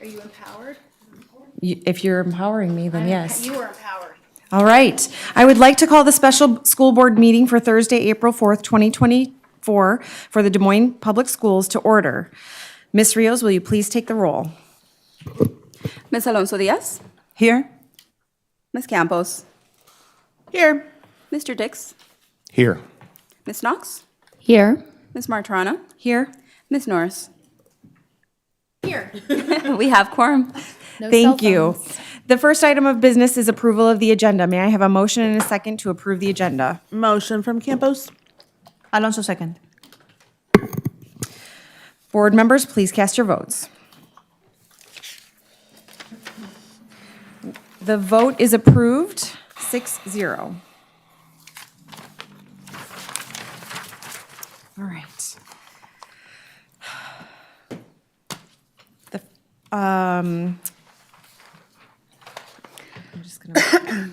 Are you empowered? If you're empowering me, then yes. You are empowered. All right. I would like to call the special school board meeting for Thursday, April 4th, 2024 for the Des Moines Public Schools to order. Ms. Rios, will you please take the roll? Ms. Alonso Diaz. Here. Ms. Campos. Here. Mr. Dix. Here. Ms. Knox. Here. Ms. Martorano. Here. Ms. Norris. Here. We have quorum. No Thank cell you. phones. The first item of business is approval of the agenda. May I have a motion and a second to approve the agenda? Motion from Campos. Alonso second. Board members, please cast your votes. The vote is approved, 6-0. All right. I'm just gonna,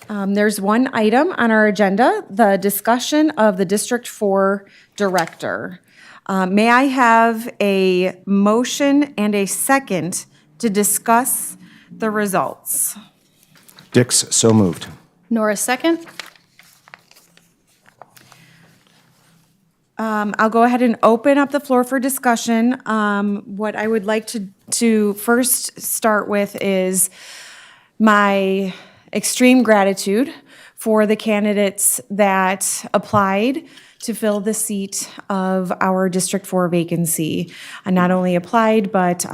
sorry. There's one item on our agenda, the discussion of the District 4 Director. May I have a motion and a second to discuss the results? Dix, so moved. Norris, second. I'll go ahead and open up the floor for discussion. What I would like to first start with is my extreme gratitude for the candidates that applied to fill the seat of our District 4 vacancy. I not only applied, but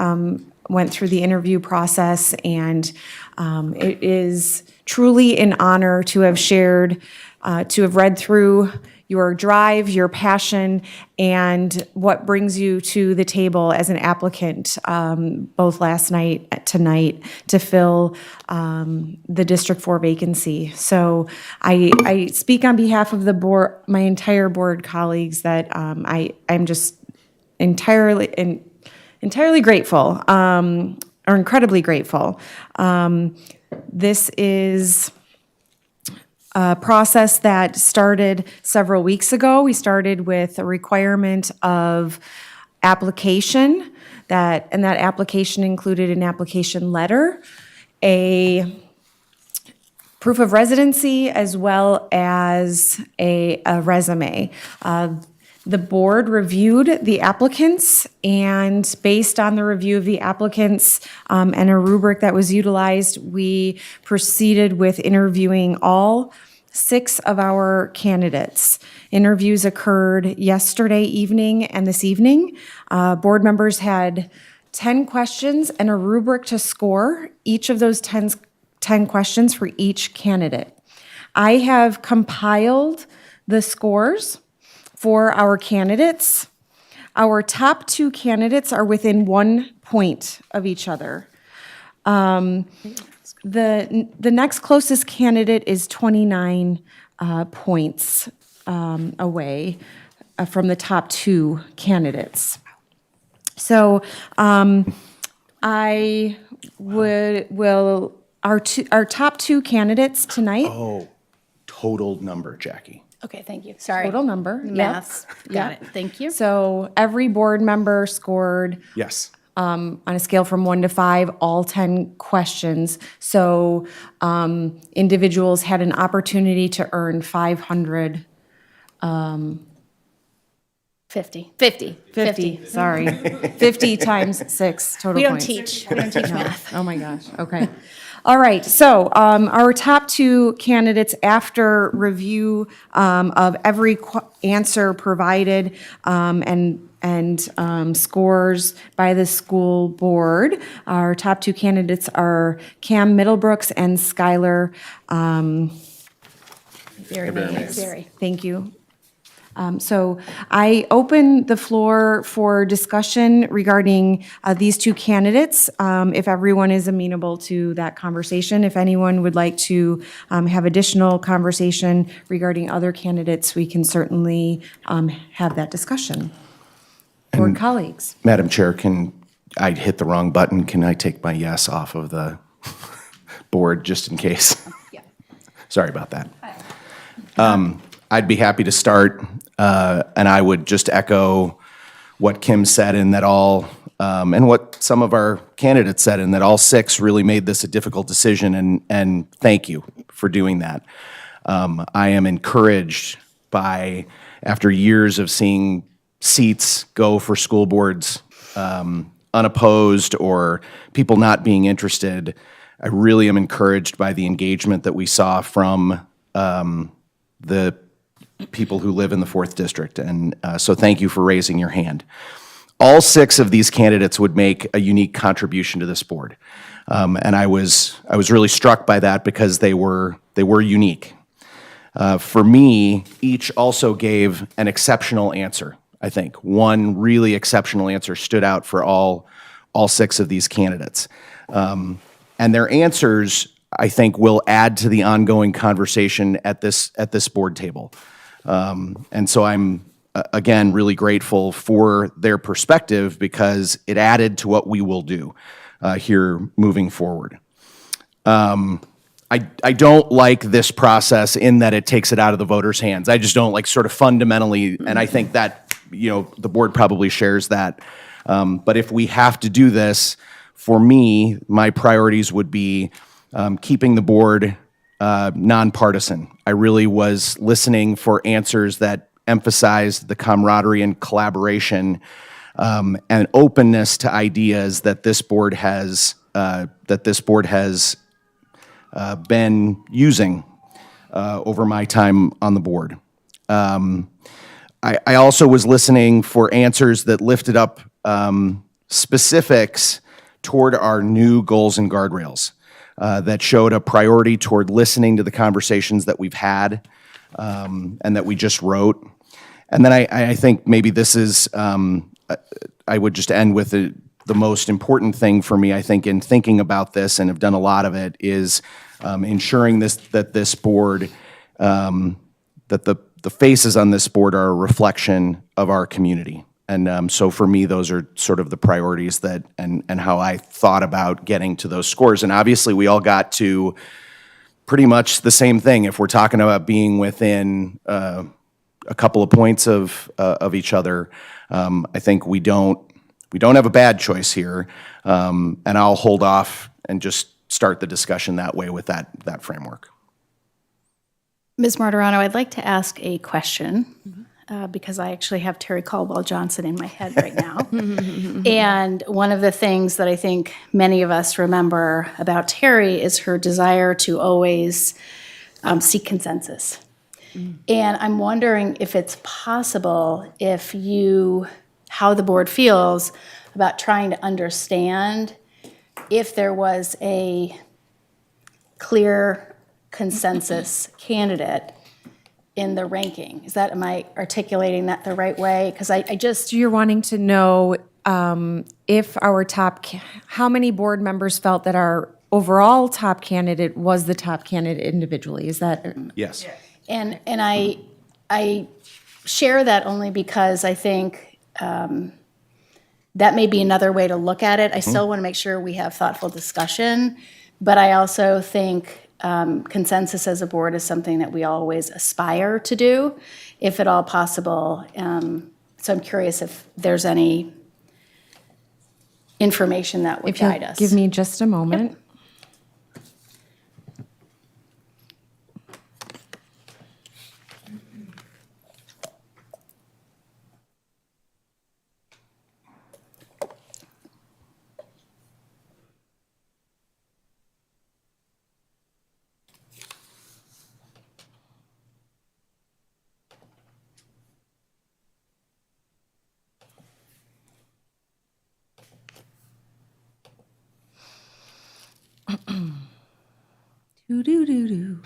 went through the interview process, and it is truly an honor to have shared, to have read through your drive, your passion, and what brings you to the table as an applicant, both last night, tonight, to fill the District 4 vacancy. So I speak on behalf of the board, my entire board colleagues, that I'm just entirely grateful, or incredibly grateful. This is a process that started several weeks ago. We started with a requirement of application, and that application included an application letter, a proof of residency, as well as a resume. The board reviewed the applicants, and based on the review of the applicants and a rubric that was utilized, we proceeded with interviewing all 6 of our candidates. Interviews occurred yesterday evening and this evening. Board members had 10 questions and a rubric to score each of those 10 questions for each candidate. I have compiled the scores for our candidates. Our top 2 candidates are within 1 point of each other. The next closest candidate is 29 points away from the top 2 candidates. So I will, our top 2 candidates tonight. Oh, total number, Jackie. Okay, thank you. Sorry. Total number. Yep. Maths. Got Yep. it. Thank you. So every board member scored Yes. on a scale from 1 to 5, all 10 questions. So individuals had an opportunity to earn 500, 50. 50. 50, sorry, 50 times 6 total We don't points. teach. We don't teach math. Oh, my gosh, okay. All right, so our top 2 candidates, after review of every answer provided and scores by the school board, our top 2 candidates are Cam Middlebrooks and Skylar. Very. Thank you. So I open the floor for discussion regarding these 2 candidates, if everyone is amenable to that conversation. If anyone would like to have additional conversation regarding other candidates, we can certainly have that discussion. Board colleagues. Madam Chair, I hit the wrong button. Can I take my yes off of the board just in case? Yeah. Sorry about that. I'd be happy to start, and I would just echo what Kim said in that all, and what some of our candidates said, in that all 6 really made this a difficult decision, and thank you for doing that. I am encouraged by, after years of seeing seats go for school boards unopposed or people not being interested, I really am encouraged by the engagement that we saw from the people who live in the 4th District, and so thank you for raising your hand. All 6 of these candidates would make a unique contribution to this board, and I was really struck by that because they were unique. For me, each also gave an exceptional answer. I think one really exceptional answer stood out for all 6 of these candidates, and their answers, I think, will add to the ongoing conversation at this board table. And so I'm, again, really grateful for their perspective because it added to what we will do here moving forward. I don't like this process in that it takes it out of the voters' hands. I just don't like sort of fundamentally, and I think that, the board probably shares that. But if we have to do this, for me, my priorities would be keeping the board nonpartisan. I really was listening for answers that emphasized the camaraderie and collaboration and openness to ideas that this board has been using over my time on the board. I also was listening for answers that lifted up specifics toward our new goals and guardrails, that showed a priority toward listening to the conversations that we've had and that we just wrote. And then I think maybe this is, I would just end with the most important thing for me, I think, in thinking about this, and have done a lot of it, is ensuring that this board, that the faces on this board are a reflection of our community. And so for me, those are sort of the priorities that, and how I thought about getting to those scores. And obviously, we all got to pretty much the same thing. If we're talking about being within a couple of points of each other, I think we don't have a bad choice here. And I'll hold off and just start the discussion that way with that framework. Ms. Martirano, I'd like to ask a question because I actually have Terry Caldwell Johnson in my head right now. And one of the things that I think many of us remember about Terry is her desire to always seek consensus. And I'm wondering if it's possible, how the board feels about trying to understand if there was a clear consensus candidate in the ranking. Am I articulating that the right way? Because I just... You're wanting to know if our how many board members felt that our overall top candidate was the top candidate individually. Is that? Yes. And I share that only because I think that may be another way to look at it. I still want to make sure we have thoughtful discussion, but I also think consensus as a board is something that we always aspire to do, if at all possible. So I'm curious if there's any information that would guide us. Give me just a moment. Do-do-do-do.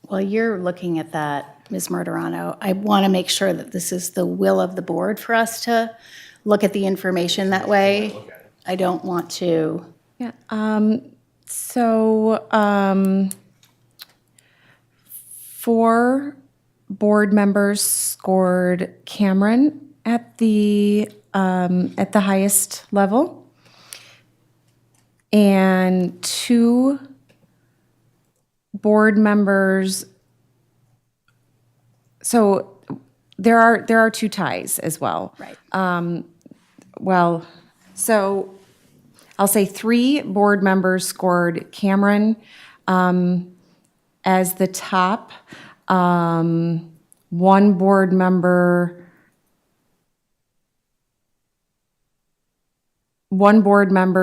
While you're looking at that, Ms. Martirano, I want to make sure that this is the will of the board for us to look at the information that way. I don't want to... Yeah. So 4 board members scored Cameron at the highest level, and 2 board members. So there are 2 ties as well. Right. Well, so I'll say 3 board members scored Cameron as the top. 1 board member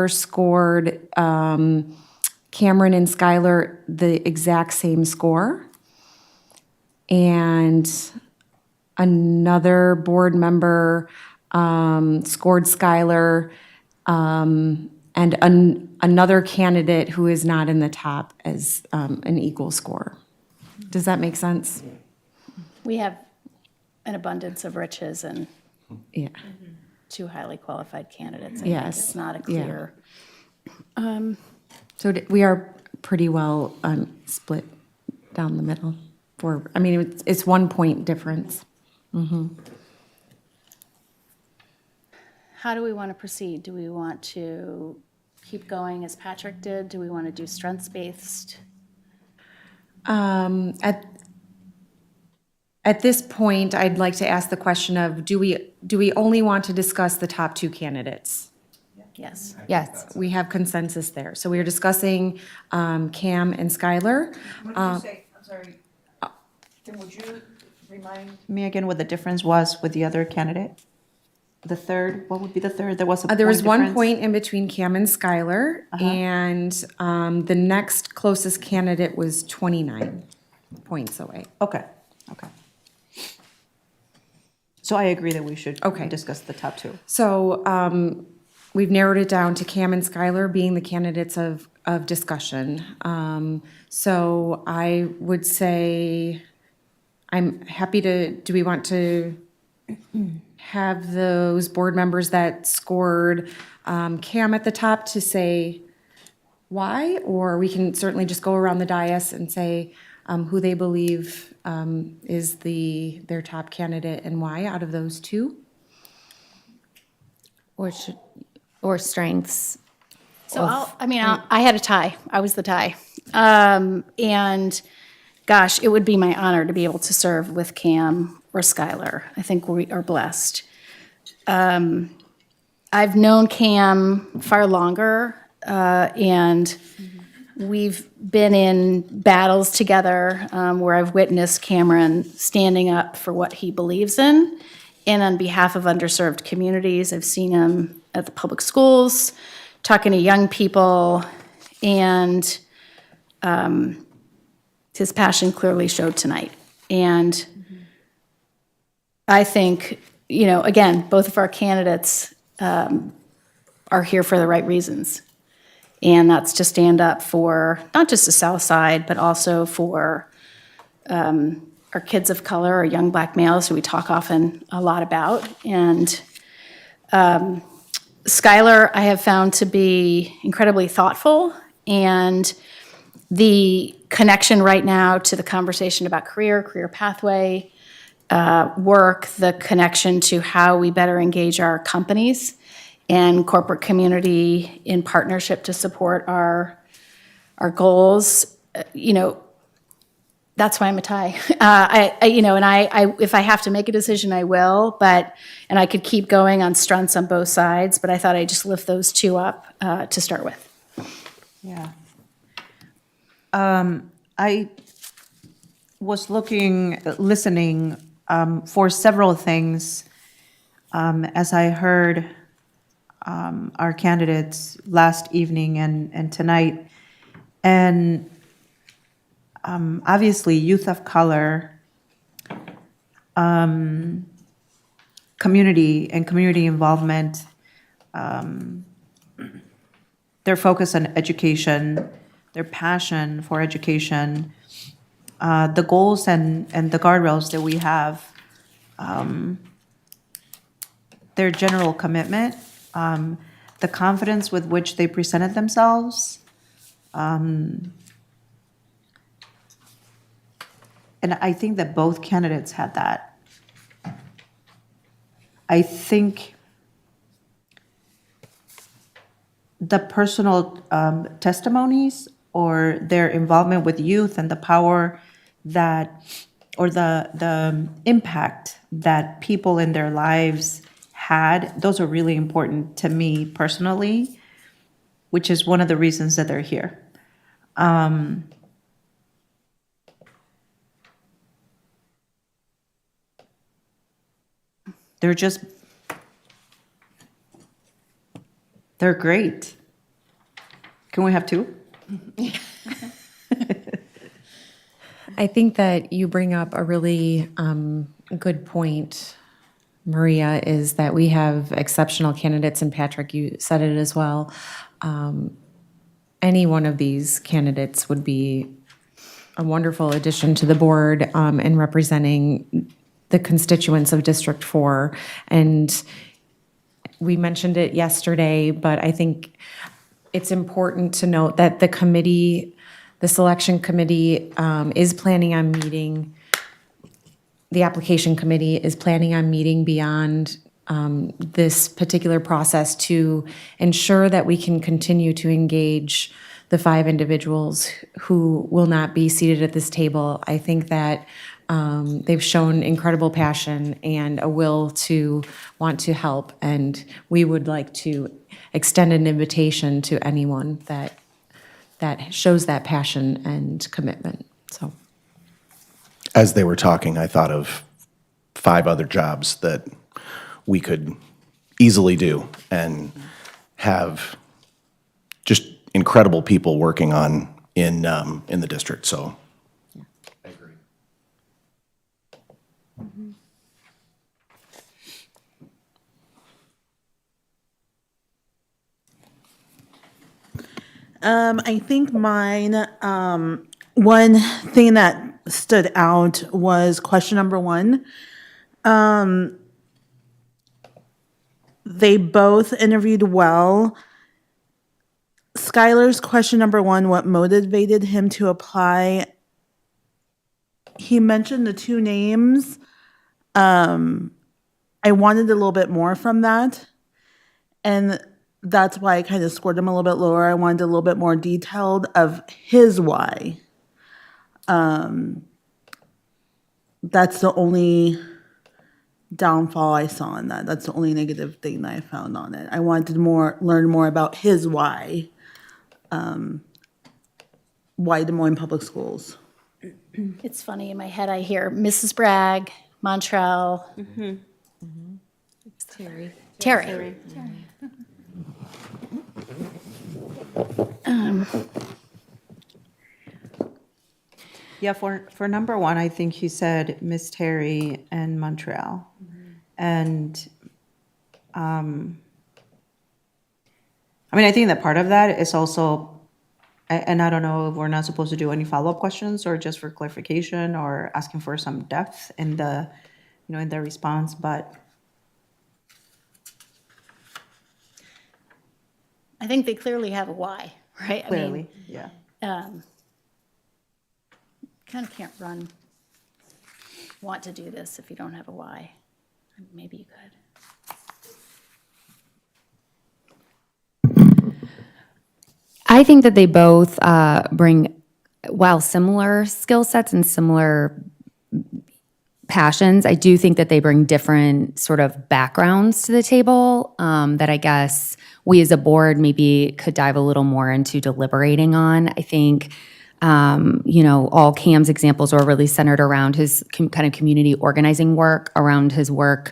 scored Cameron and Skylar the exact same score. And another board member scored Skylar, and another candidate who is not in the top as an equal score. Does that make sense? We have an abundance of riches and Yeah. 2 highly qualified candidates. I think Yes. it's not a Yeah. clear. So we are pretty well split down the middle. It's 1 point difference. How do we want to proceed? Do we want to keep going as Patrick did? Do we want to do strengths-based? At this point, I'd like to ask the question of, do we only want to discuss the top 2 candidates? Yes. Yes, we have consensus there. So we are discussing Cam and Skylar. What did you say? I'm sorry. Tim, would you remind me again what the difference was with the other candidate? The third, what would be the third? There was a point There was 1 difference? point in between Cam and Skylar, and the next closest candidate was 29 points away. Okay. So I agree that we should Okay. discuss the top 2. So we've narrowed it down to Cam and Skylar being the candidates of discussion. So I would say, I'm happy to, do we want to have those board members that scored Cam at the top to say why? Or we can certainly just go around the dais and say who they believe is their top candidate and why out of those 2? Or strengths. So I had a tie. I was the tie. And gosh, it would be my honor to be able to serve with Cam or Skylar. I think we are blessed. I've known Cam far longer, and we've been in battles together where I've witnessed Cameron standing up for what he believes in and on behalf of underserved communities. I've seen him at the public schools, talking to young people, and his passion clearly showed tonight. And I think, again, both of our candidates are here for the right reasons. And that's to stand up for not just the South Side, but also for our kids of color, our young Black males, who we talk often a lot about. And Skylar, I have found to be incredibly thoughtful, and the connection right now to the conversation about career pathway, work, the connection to how we better engage our companies and corporate community in partnership to support our goals. That's why I'm a tie. If I have to make a decision, I will. And I could keep going on strengths on both sides. But I thought I'd just lift those 2 up to start with. Yeah. I was listening for several things as I heard our candidates last evening and tonight. And obviously, youth of color, community and community involvement, their focus on education, their passion for education, the goals and the guardrails that we have, their general commitment, the confidence with which they presented themselves, and I think that both candidates had that. I think the personal testimonies or their involvement with youth and the power that, or the impact that people in their lives had, those are really important to me personally, which is one of the reasons that they're here. They're just, they're great. Can we have two? I think that you bring up a really good point, Maria, is that we have exceptional candidates, and Patrick, you said it as well. Any one of these candidates would be a wonderful addition to the board in representing the constituents of District 4. And we mentioned it yesterday, but I think it's important to note that the committee, the selection committee is planning on meeting, the application committee is planning on meeting beyond this particular process to ensure that we can continue to engage the 5 individuals who will not be seated at this table. I think that they've shown incredible passion and a will to want to help, and we would like to extend an invitation to anyone that shows that passion and commitment. So, As they were talking, I thought of 5 other jobs that we could easily do and have just incredible people working on in the district, so. I agree. I think mine, one thing that stood out was question number 1. They both interviewed well. Skylar's question number 1, what motivated him to apply? He mentioned the 2 names. I wanted a little bit more from that. And that's why I kind of scored him a little bit lower. I wanted a little bit more detailed of his why. That's the only downfall I saw in that. That's the only negative thing that I found on it. I wanted to learn more about his why. Why Des Moines Public Schools? It's funny, in my head I hear Mrs. Bragg, Montreal. Terry. Yeah, for number 1, I think he said Miss Terry and Montreal. And, I mean, I think that part of that is also, and I don't know if we're not supposed to do any follow-up questions or just for clarification or asking for some depth in the, in the response, but I think they clearly have a why, right? clearly, yeah. Kind of can't want to do this if you don't have a why. Maybe you could. I think that they both bring, while similar skill sets and similar passions, I do think that they bring different sort of backgrounds to the table that I guess we as a board maybe could dive a little more into deliberating on. I think, all Cam's examples are really centered around his kind of community organizing work, around his work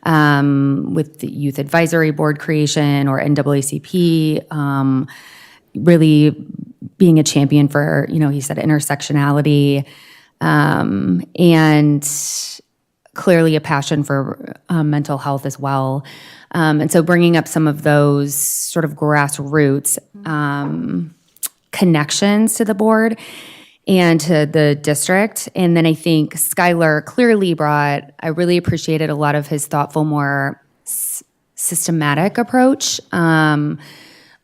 with the Youth Advisory Board creation or NAACP, really being a champion for, he said intersectionality, and clearly a passion for mental health as well. And so bringing up some of those sort of grassroots connections to the board and to the district. And then I think Skylar clearly I really appreciated a lot of his thoughtful, more systematic approach.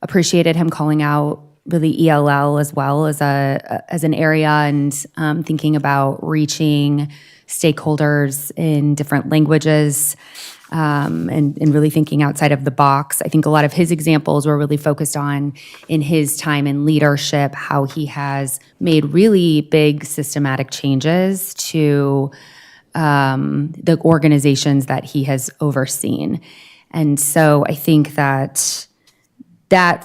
Appreciated him calling out really ELL as well as an area, and thinking about reaching stakeholders in different languages, and really thinking outside of the box. I think a lot of his examples were really focused on, in his time in leadership, how he has made really big systematic changes to the organizations that he has overseen. And so I think that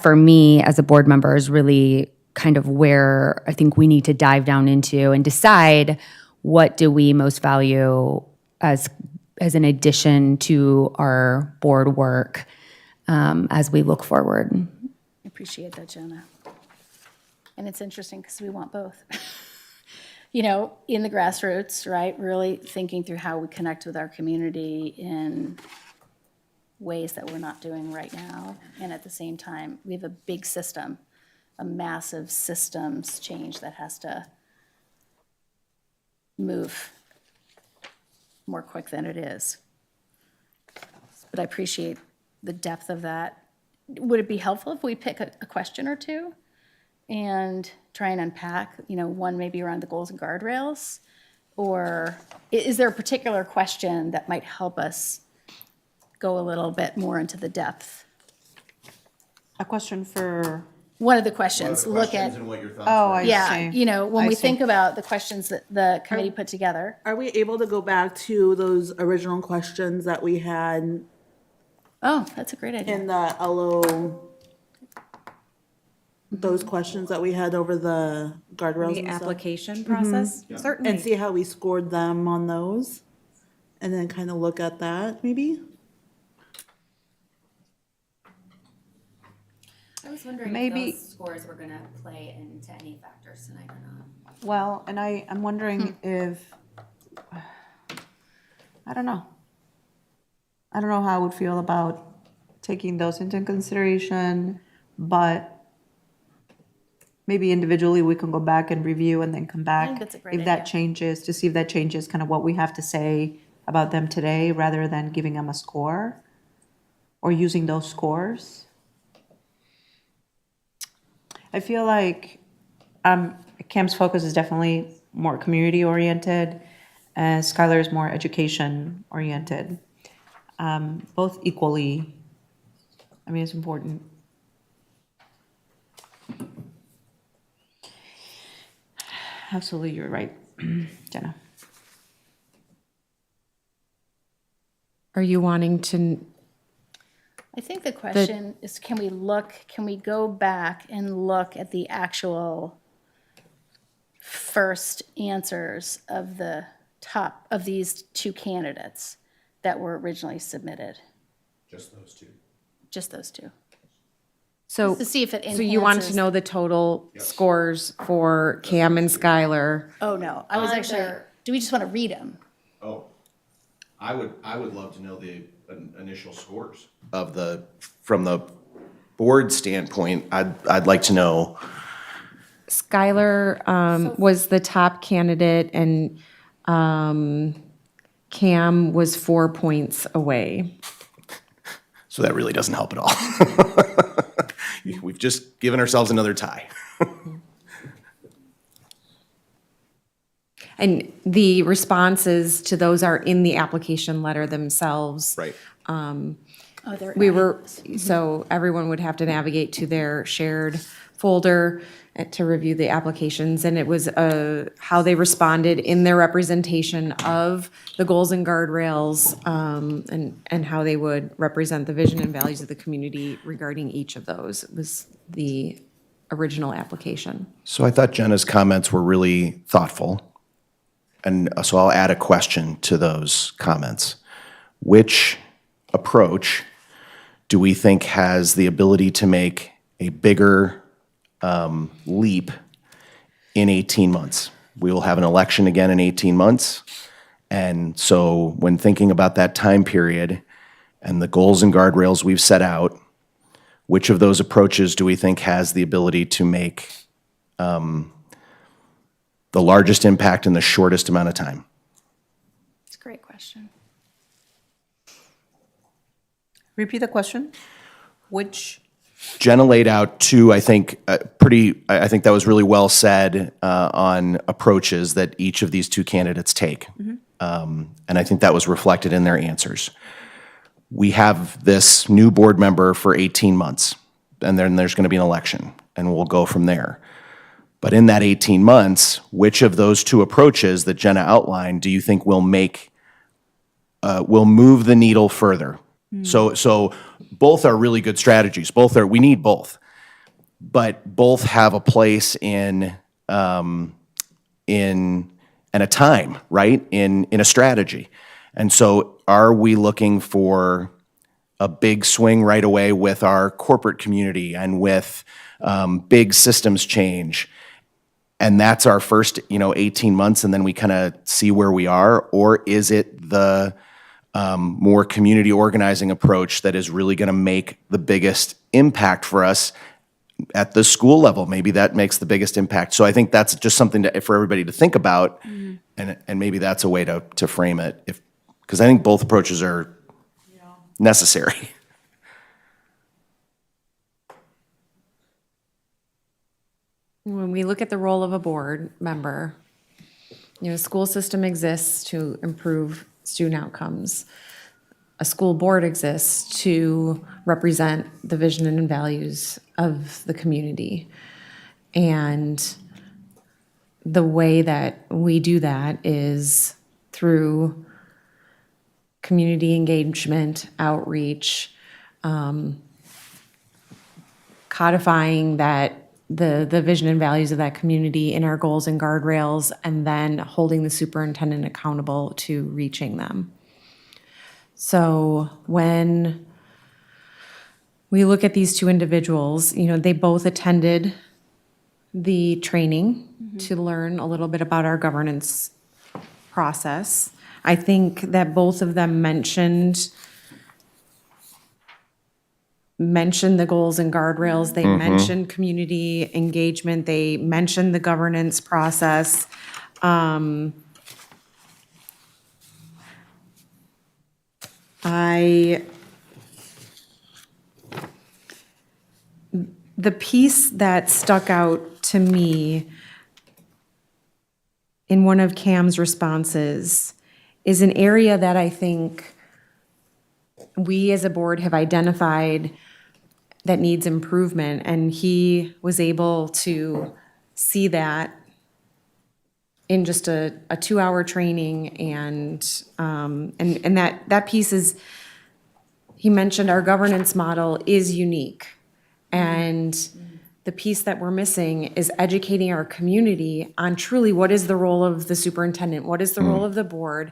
for me as a board member is really kind of where I think we need to dive down into and decide what do we most value as an addition to our board work as we look forward. I appreciate that, Jenna. And it's interesting because we want both. You know, in the grassroots, right? Really thinking through how we connect with our community in ways that we're not doing right now. And at the same time, we have a big system, a massive systems change that has to move more quick than it is. But I appreciate the depth of that. Would it be helpful if we pick a question or two and try and unpack, you know, one maybe around the goals and guardrails? Or is there a particular question that might help us go a little bit more into the depth? A question for, One of the questions, look at, And what your thoughts oh, were. I yeah, see. you know, when I we see. think about the questions that the committee put together. Are we able to go back to those original questions that we had Oh, that's a great idea. in the LO? Those questions that we had over the guardrails The and stuff? application process, certainly. And see how we scored them on those? And then kind of look at that, maybe? I was wondering Maybe- if those scores were going to play into any factors tonight or not. well, and I'm wondering if, I don't know. I don't know how I would feel about taking those into consideration, but maybe individually we can go back and review and then come back. think that's a great If that idea. changes, to see if that changes kind of what we have to say about them today, rather than giving them a score or using those scores. I feel like Cam's focus is definitely more community oriented, and Skylar is more education oriented. Both equally, I mean, it's important. Absolutely, you're right, Jenna. Are you wanting to, I think the question is, can we go back and look at the actual first answers of the top of these two candidates that were originally submitted? Just those two. Just those two. so, To see if it so you want to enhances- know the total scores for Cam and Skylar? Oh, no, I was actually, do we just want to read them? Oh, I would love to know the initial scores of from the board standpoint. I'd like to know. Skylar was the top candidate, and Cam was 4 points away. So that really doesn't help at all. We've just given ourselves another tie. And the responses to those are in the application letter themselves. Right. Oh, they're. We were, so everyone would have to navigate to their shared folder to review the applications. And it was how they responded in their representation of the goals and guardrails, and how they would represent the vision and values of the community regarding each of those. It was the original application. So I thought Jenna's comments were really thoughtful. And so I'll add a question to those comments. Which approach do we think has the ability to make a bigger leap in 18 months? We will have an election again in 18 months. And so when thinking about that time period and the goals and guardrails we've set out, which of those approaches do we think has the ability to make the largest impact in the shortest amount of time? It's a great question. Repeat the question. Which Jenna laid out two, I think, I think that was really well said on approaches that each of these two candidates take. And I think that was reflected in their answers. We have this new board member for 18 months, and then there's going to be an election, and we'll go from there. But in that 18 months, which of those two approaches that Jenna outlined do you think will move the needle further? So both are really good strategies. We need both, but both have a place in a time, right? In a strategy. And so are we looking for a big swing right away with our corporate community and with big systems change? And that's our first, 18 months, and then we kind of see where we are? Or is it the more community organizing approach that is really going to make the biggest impact for us at the school level? Maybe that makes the biggest impact. So I think that's just something for everybody to think about, and maybe that's a way to frame it, because I think both approaches are necessary. When we look at the role of a board member, school system exists to improve student outcomes. A school board exists to represent the vision and values of the community. And the way that we do that is through community engagement, outreach, codifying the vision and values of that community in our goals and guardrails, and then holding the superintendent accountable to reaching them. So when we look at these two individuals, they both attended the training to learn a little bit about our governance process. I think that both of them mentioned the goals and guardrails. They mentioned community engagement. They mentioned the governance process. The piece that stuck out to me in one of Cam's responses is an area that I think we as a board have identified that needs improvement, and he was able to see that in just a 2-hour training, and that piece is, he mentioned our governance model is unique, and the piece that we're missing is educating our community on truly what is the role of the superintendent, what is the role of the board,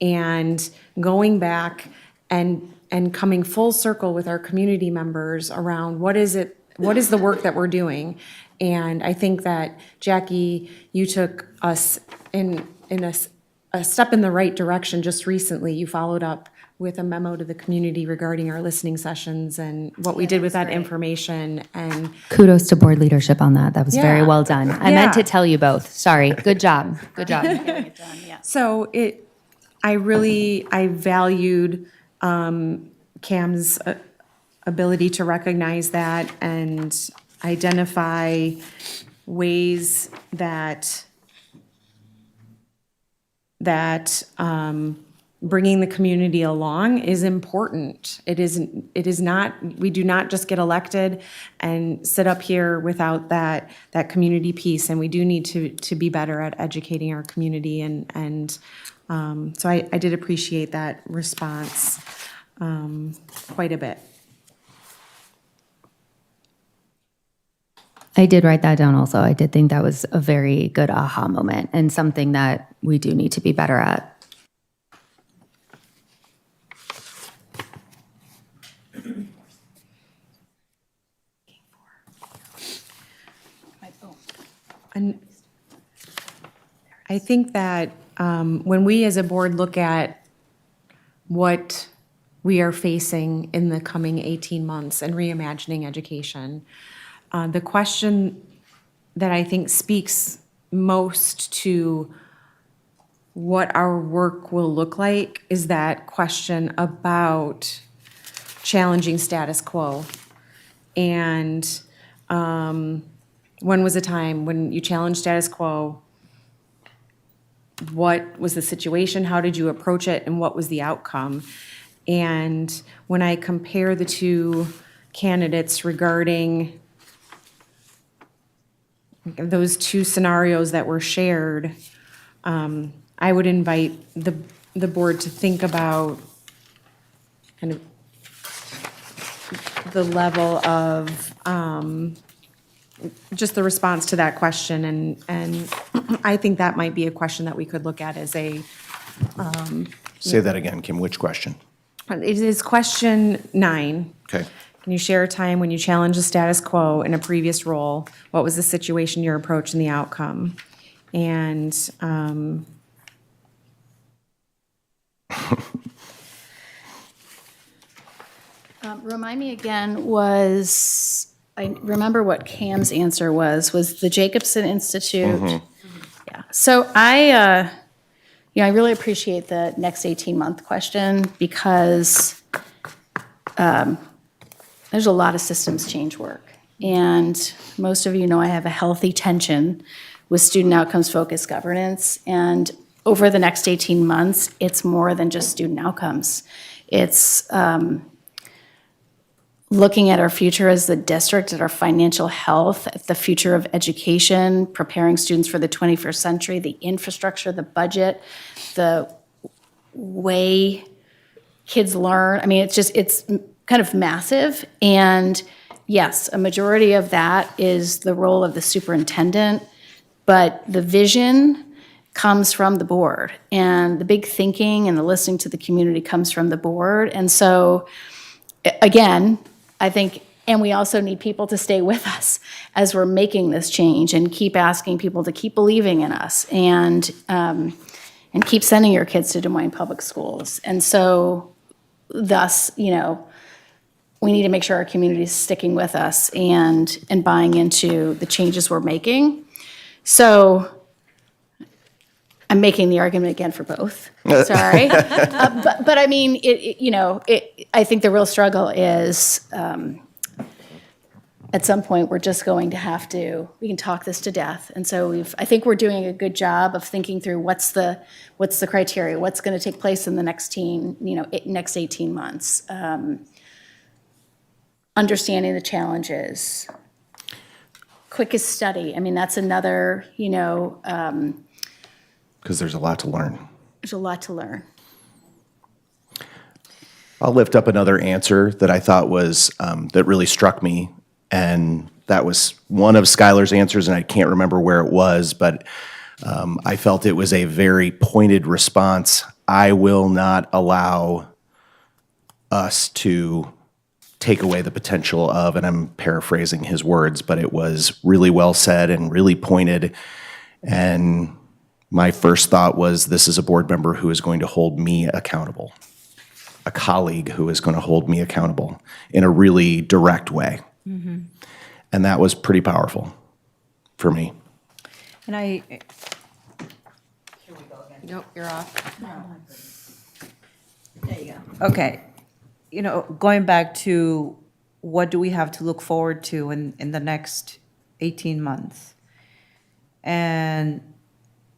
and going back and coming full circle with our community members around what is the work that we're doing. And I think that, Jackie, you took us in a step in the right direction just recently. You followed up with a memo to the community regarding our listening sessions and what we did with that information. And Kudos to board leadership on that. That was very Yeah. well done. I meant to tell you both. Sorry. Good job. Good job. so I valued Cam's ability to recognize that and identify ways that bringing the community along is important. It is not, we do not just get elected and sit up here without that community piece, and we do need to be better at educating our community, and so I did appreciate that response quite a bit. I did write that down also. I did think that was a very good aha moment and something that we do need to be better at. And I think that when we as a board look at what we are facing in the coming 18 months and reimagining education, the question that I think speaks most to what our work will look like is that question about challenging status quo And when was a time when you challenged status quo? What was the situation? How did you approach it? And what was the outcome? And when I compare the two candidates regarding those two scenarios that were shared, I would invite the board to think about kind of the level of just the response to that question, and I think that might be a question that we could look at as a, Say that again, Kim, which question? it is question 9. Okay. Can you share a time when you challenged the status quo in a previous role? What was the situation, your approach, and the outcome? And Remind me again, I remember what Cam's answer was the Jacobson Institute. Yeah, so I really appreciate the next 18-month question because there's a lot of systems change work. And most of you know I have a healthy tension with student outcomes focused governance. And over the next 18 months, it's more than just student outcomes. It's looking at our future as the district, at our financial health, at the future of education, preparing students for the 21st century, the infrastructure, the budget, the way kids learn. I mean, it's kind of massive. And yes, a majority of that is the role of the superintendent, but the vision comes from the board. And the big thinking and the listening to the community comes from the board. And so, again, I think, and we also need people to stay with us as we're making this change and keep asking people to keep believing in us and keep sending your kids to Des Moines Public Schools. And so, thus, we need to make sure our community is sticking with us and buying into the changes we're making. So, I'm making the argument again for both. Sorry, but I mean, I think the real struggle is at some point we're just going to have to. We can talk this to death, and so I think we're doing a good job of thinking through what's the criteria, what's going to take place in the next next 18 months, understanding the challenges, quickest study. I mean, that's another. Because there's a lot to learn. There's a lot to learn. I'll lift up another answer that I thought was, that really struck me, and that was one of Skylar's answers, and I can't remember where it was, but I felt it was a very pointed response. I will not allow us to take away the potential of, and I'm paraphrasing his words, but it was really well said and really pointed, and my first thought was, this is a board member who is going to hold me accountable, a colleague who is going to hold me accountable in a really direct way. Mm-hmm. And that was pretty powerful for me. And nope, you're off. okay, going back to what do we have to look forward to in the next 18 months? And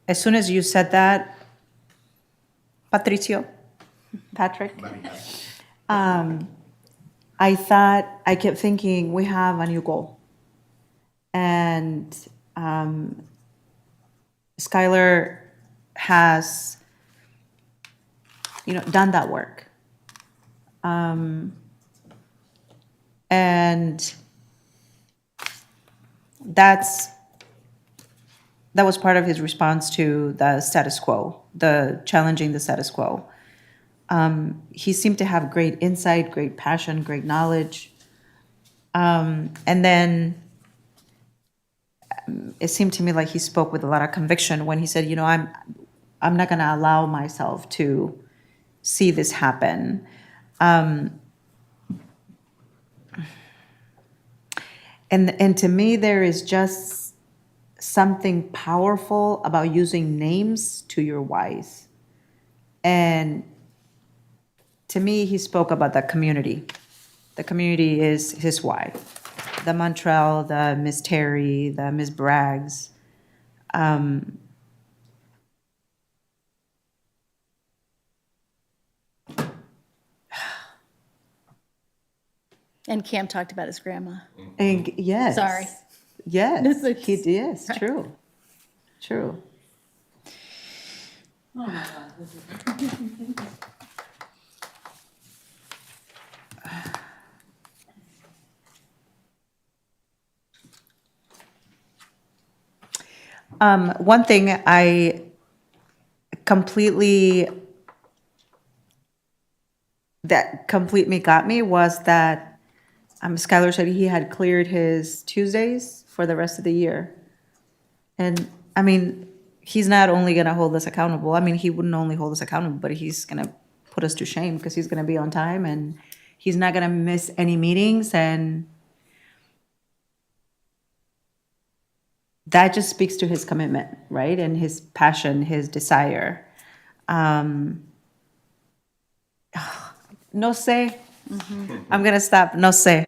as soon as you said that, Patrick, I kept thinking we have a new goal. And Skylar has, done that work. And that was part of his response to the status quo, the challenging the status quo. He seemed to have great insight, great passion, great knowledge. And then it seemed to me like he spoke with a lot of conviction when he said, I'm not going to allow myself to see this happen. And to me, there is just something powerful about using names to your whys. And to me, he spoke about the community. The community is his why. the Montrell, the Ms. Terry, the Ms. Braggs. And Cam talked about his grandma. And yes. Sorry. Yes, he did, true, true. One thing I that completely got me was that Skylar said he had cleared his Tuesdays for the rest of the year. And, I mean, he's not only gonna hold us accountable, I mean, he wouldn't only hold us accountable, but he's gonna put us to shame because he's gonna be on time and he's not gonna miss any meetings, and that just speaks to his commitment, right? And his passion, his desire. No sé. I'm gonna stop. No sé.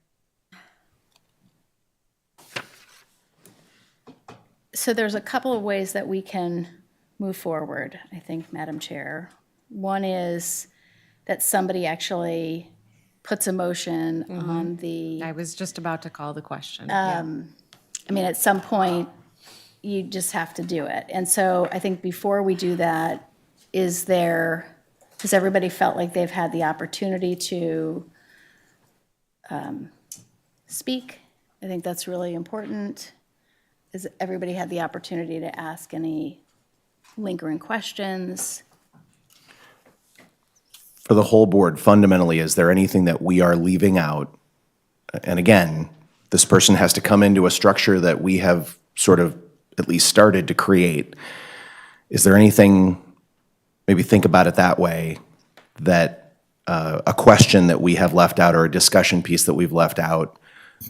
So there's a couple of ways that we can move forward, I think, Madam Chair. One is that somebody actually puts a motion on the, I was just about to call the question. I mean, at some point, you just have to do it. And so I think before we do that, has everybody felt like they've had the opportunity to speak? I think that's really important. Has everybody had the opportunity to ask any lingering questions? For the whole board, fundamentally, is there anything that we are leaving out? And again, this person has to come into a structure that we have sort of at least started to create. Is there anything, maybe think about it that way, that a question that we have left out or a discussion piece that we've left out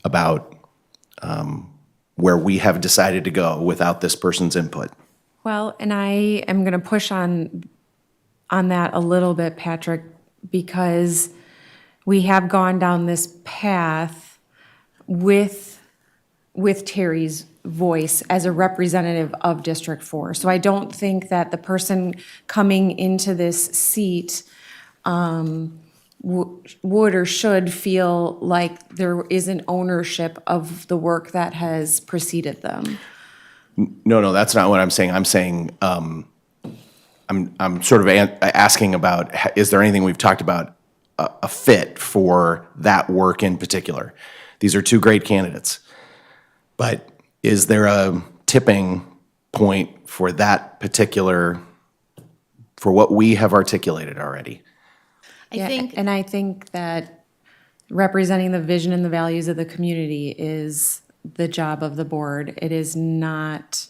about where we have decided to go without this person's input? Well, and I am going to push on that a little bit, Patrick, because we have gone down this path with Terry's voice as a representative of District 4. So I don't think that the person coming into this seat would or should feel like there is an ownership of the work that has preceded them. No, that's not what I'm saying. I'm saying, I'm sort of asking about, is there anything we've talked about a fit for that work in particular? These are two great candidates. But is there a tipping point for that particular, for what we have articulated already? I think, And I think that representing the vision and the values of the community is the job of the board. It is not,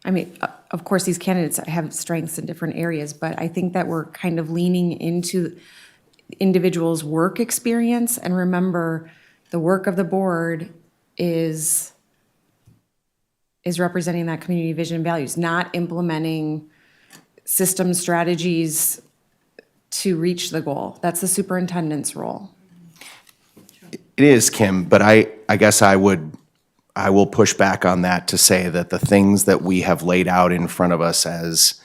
I mean, of course, these candidates have strengths in different areas, but I think that we're kind of leaning into individuals' work experience. And remember, the work of the board is representing that community vision and values, not implementing system strategies to reach the goal. That's the superintendent's role. It is, Kim, but I guess I will push back on that to say that the things that we have laid out in front of us as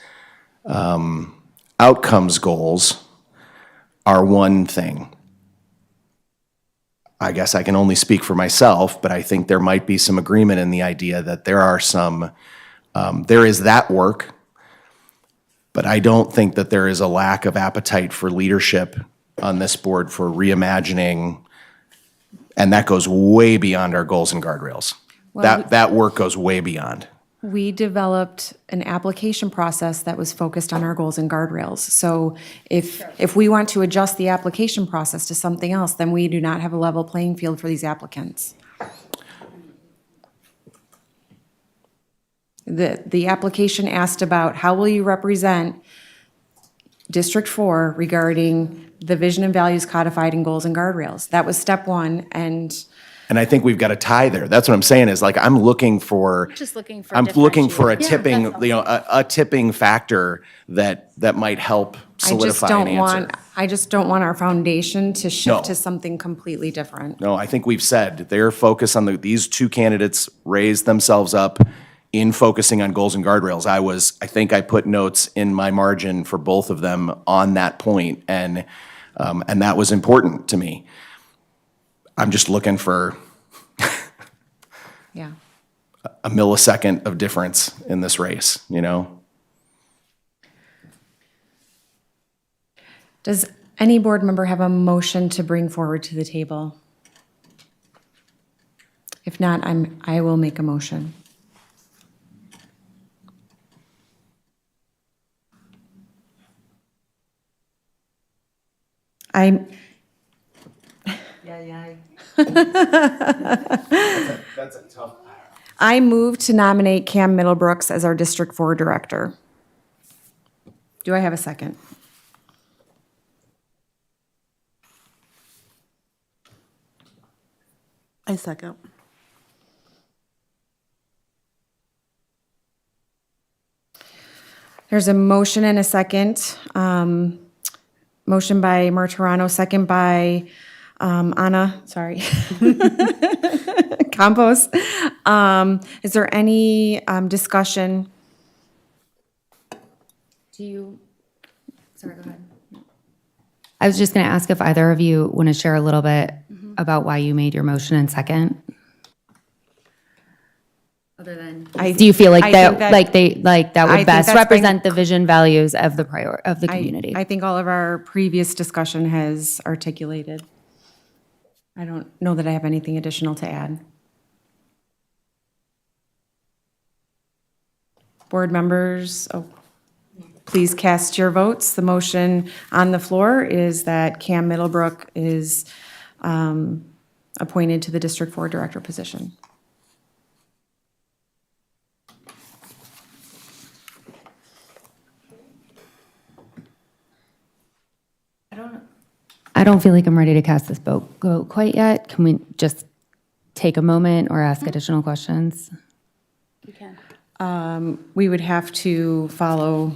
outcomes goals are one thing. I guess I can only speak for myself, but I think there might be some agreement in the idea that there are some, there is that work, but I don't think that there is a lack of appetite for leadership on this board for reimagining, and that goes way beyond our goals and guardrails. That work goes way beyond. We developed an application process that was focused on our goals and guardrails. So if we want to adjust the application process to something else, then we do not have a level playing field for these applicants. The application asked about how will you represent District 4 regarding the vision and values codified in goals and guardrails. That was step one, and And I think we've got a tie there. That's what I'm saying is like, I'm looking for. Just looking for I'm looking for a differentiation. tipping, you know, a tipping factor that might help solidify an answer. I just don't want our foundation to No. shift to something completely different. No, I think we've said their focus on these two candidates raised themselves up in focusing on goals and guardrails. I think I put notes in my margin for both of them on that point, and that was important to me. I'm just looking for Yeah. a millisecond of difference in this race, you know? Does any board member have a motion to bring forward to the table? If not, I will make a motion. I, That's a tough. I move to nominate Cam Middlebrooks as our District 4 Director. Do I have a second? I second. There's a motion and a second. Motion by Martirano, second by Anna, sorry. Campos. Is there any discussion? Sorry, go ahead. I was just going to ask if either of you want to share a little bit about why you made your motion in second? Other than, do you feel like I that, think that- that I think would best that's represent the vision values of the of the community? I think all of our previous discussion has articulated. I don't know that I have anything additional to add. Board members, please cast your votes. The motion on the floor is that Cam Middlebrook is appointed to the District 4 Director position. I don't feel like I'm ready to cast this vote quite yet. Can we just take a moment or ask additional questions? You can. We would have to follow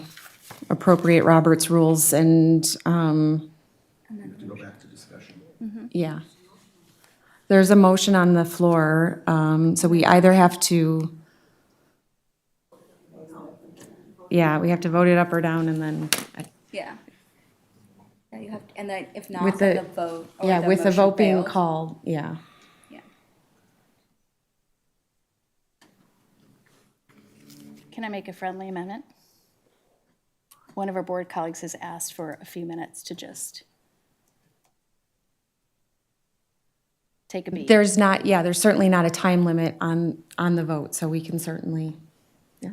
appropriate Roberts rules and, Go back to discussion. yeah. There's a motion on the floor, so we either have to, yeah, we have to vote it up or down and then, Yeah. Yeah, you have, and then if not, with then the, the vote. or yeah, with the motion vote being failed. called, yeah. Yeah. Can I make a friendly amendment? One of our board colleagues has asked for a few minutes to just take a beat. There's not, yeah, there's certainly not a time limit on the vote, so we can certainly, yeah.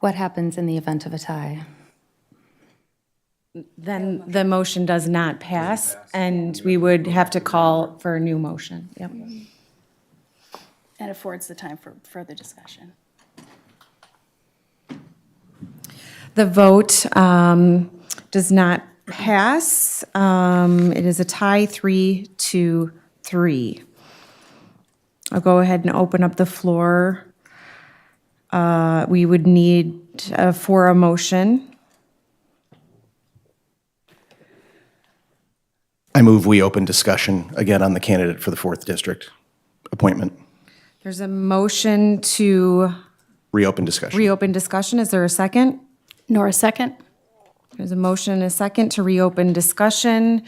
What happens in the event of a tie? Then the motion does not pass, and we would have to call for a new motion. Yep. And affords the time for further discussion. The vote does not pass. It is a tie 3-3. I'll go ahead and open up the floor. We would need for a motion. I move we open discussion again on the candidate for the 4th District appointment. There's a motion to Reopen discussion. reopen discussion. Is there a second? Nora, second? There's a motion and a second to reopen discussion.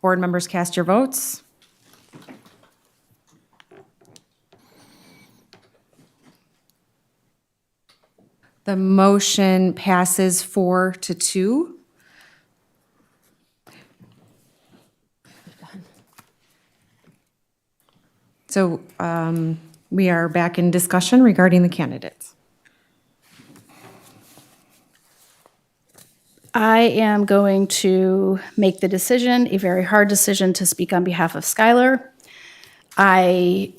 Board members, cast your votes. The motion passes 4-2. So we are back in discussion regarding the candidates. I am going to make the decision, a very hard decision, to speak on behalf of Skylar. I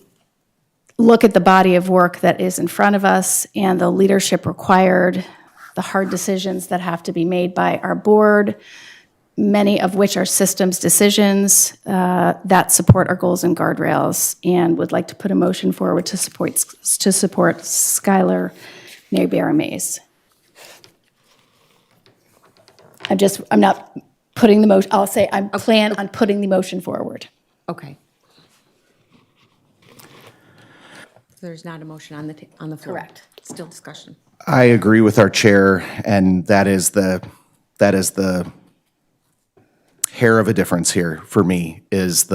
look at the body of work that is in front of us and the leadership required, the hard decisions that have to be made by our board, many of which are systems decisions that support our goals and guardrails, and would like to put a motion forward to support Skylar Mayberry Mays. I'm not putting the motion, I'll say I plan on putting the motion forward. Okay. There's not a motion on the floor. Correct. Still discussion. I agree with our chair, and that is the hair of a difference here for me, is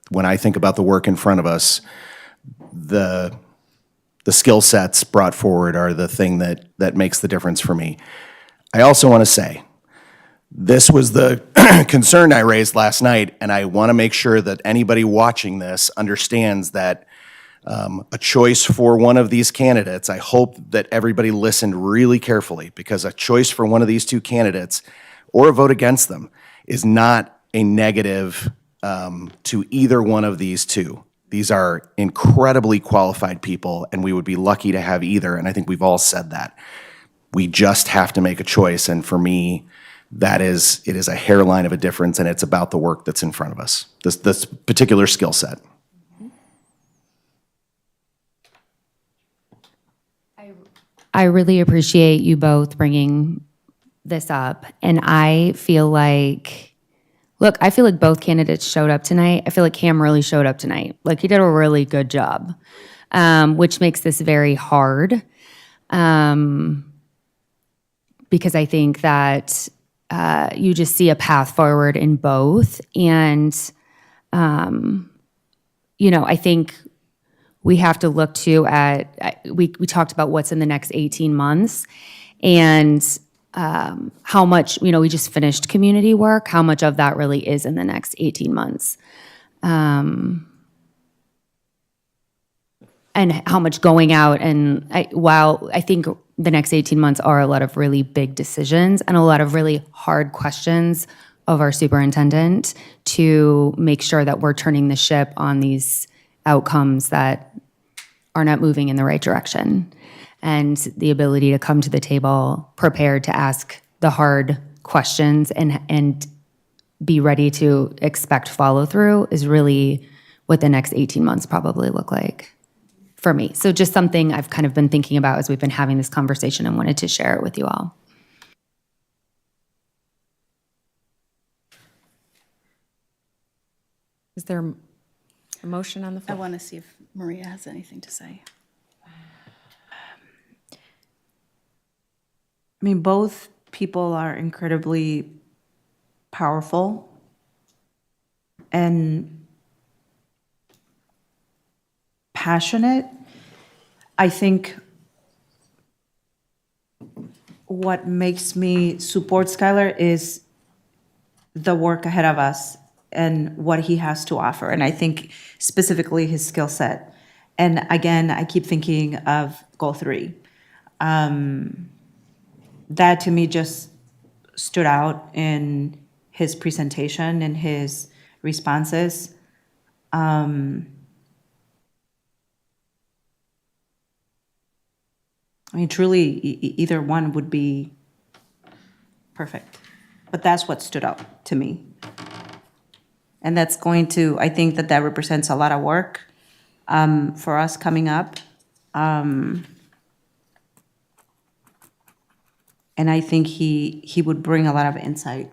when I think about the work in front of us, the skill sets brought forward are the thing that makes the difference for me. I also want to say, this was the concern I raised last night, and I want to make sure that anybody watching this understands that a choice for one of these candidates, I hope that everybody listened really carefully, because a choice for one of these two candidates or a vote against them is not a negative to either one of these two. These are incredibly qualified people, and we would be lucky to have either, and I think we've all said that. We just have to make a choice, and for me, it is a hairline of a difference, and it's about the work that's in front of us, this particular skill set. I really appreciate you both bringing this up, and I feel like both candidates showed up tonight. I feel like Cam really showed up tonight. Like, he did a really good job, which makes this very hard, because I think that you just see a path forward in both, and I think we have to look to we talked about what's in the next 18 months, and how much, we just finished community work, how much of that really is in the next 18 months. And how much going out, and while I think the next 18 months are a lot of really big decisions and a lot of really hard questions of our superintendent to make sure that we're turning the ship on these outcomes that are not moving in the right direction, and the ability to come to the table prepared to ask the hard questions and be ready to expect follow through is really what the next 18 months probably look like for me. So just something I've kind of been thinking about as we've been having this conversation and wanted to share it with you all. Is there a motion on the I floor? want to see if Maria has anything to say. I mean, both people are incredibly powerful and passionate. I think what makes me support Skylar is the work ahead of us and what he has to offer. And I think specifically his skill set. And again, I keep thinking of goal 3. That to me just stood out in his presentation and his responses. I mean, truly, either one would be perfect. But that's what stood out to me. And that's going to, I think that represents a lot of work for us coming up. And I think he would bring a lot of insight.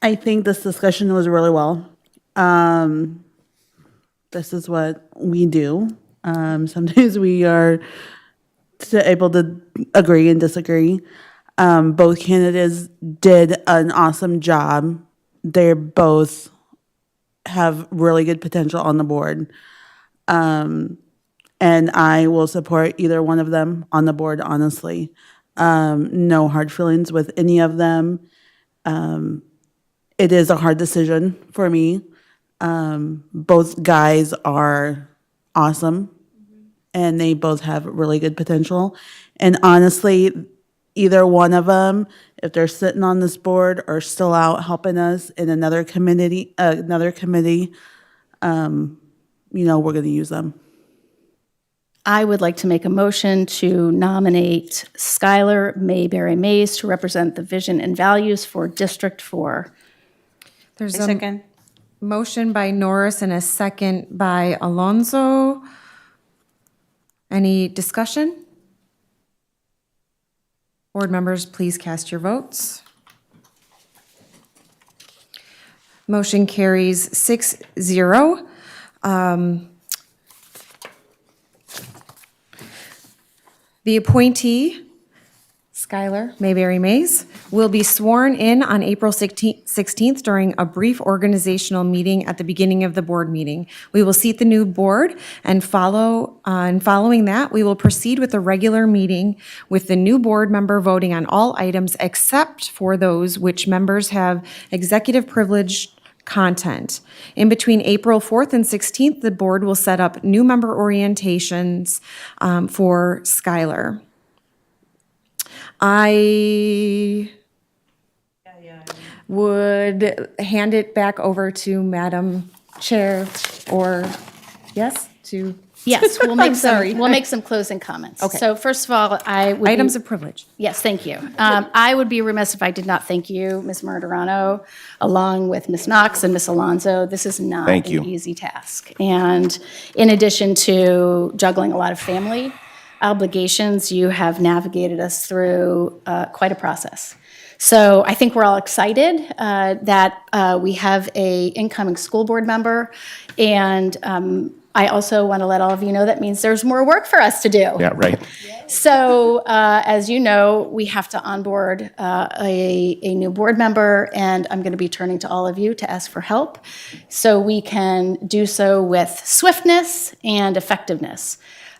I think this discussion was really well. This is what we do. Sometimes we are able to agree and disagree. Both candidates did an awesome job. They both have really good potential on the board. And I will support either one of them on the board, honestly. No hard feelings with any of them. It is a hard decision for me. Both guys are awesome, and they both have really good potential. And honestly, either one of them, if they're sitting on this board or still out helping us in another committee, we're going to use them. I would like to make a motion to nominate Skylar Mayberry Mays to represent the vision and values for District 4. There's A a second. motion by Norris and a second by Alonso. Any discussion? Board members, please cast your votes. Motion carries 6-0. The appointee, Skylar Mayberry Mays, will be sworn in on April 16th during a brief organizational meeting at the beginning of the board meeting. We will seat the new board, and following that, we will proceed with the regular meeting with the new board member voting on all items except for those which members have executive privilege content. In between April 4th and 16th, the board will set up new member orientations for Skylar. I would hand it back over to Madam Chair, or, yes, to Yes, we'll make sorry. some closing comments. Okay. So first of all, I would items of privilege. Yes, thank you. I would be remiss if I did not thank you, Ms. Martirano, along with Ms. Knox and Ms. Alonso. This is not Thank an you. easy task. And in addition to juggling a lot of family obligations, you have navigated us through quite a process. So I think we're all excited that we have a incoming school board member, and I also want to let all of you know that means there's more work for us to do. Yeah, right. So, as you know, we have to onboard a new board member, and I'm going to be turning to all of you to ask for help so we can do so with swiftness and effectiveness.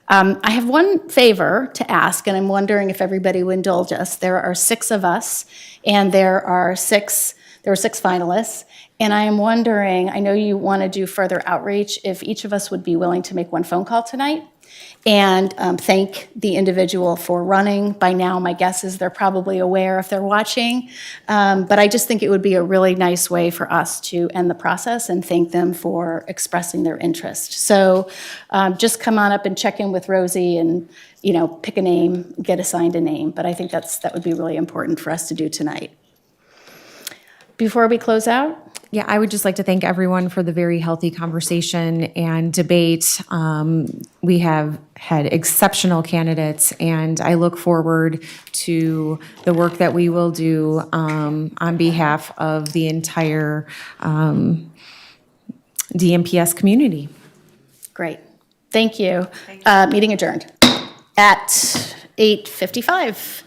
I have one favor to ask, and I'm wondering if everybody will indulge us. There are 6 of us, and there are 6 finalists. And I am wondering, I know you want to do further outreach, if each of us would be willing to make one phone call tonight and thank the individual for running. By now, my guess is they're probably aware if they're watching. But I just think it would be a really nice way for us to end the process and thank them for expressing their interest. So just come on up and check in with Rosie and, pick a name, get assigned a name. But I think that would be really important for us to do tonight. Before we close out, Yeah, I would just like to thank everyone for the very healthy conversation and debate. We have had exceptional candidates, and I look forward to the work that we will do on behalf of the entire DMPS community. great. Thank you. Meeting adjourned at 8:55.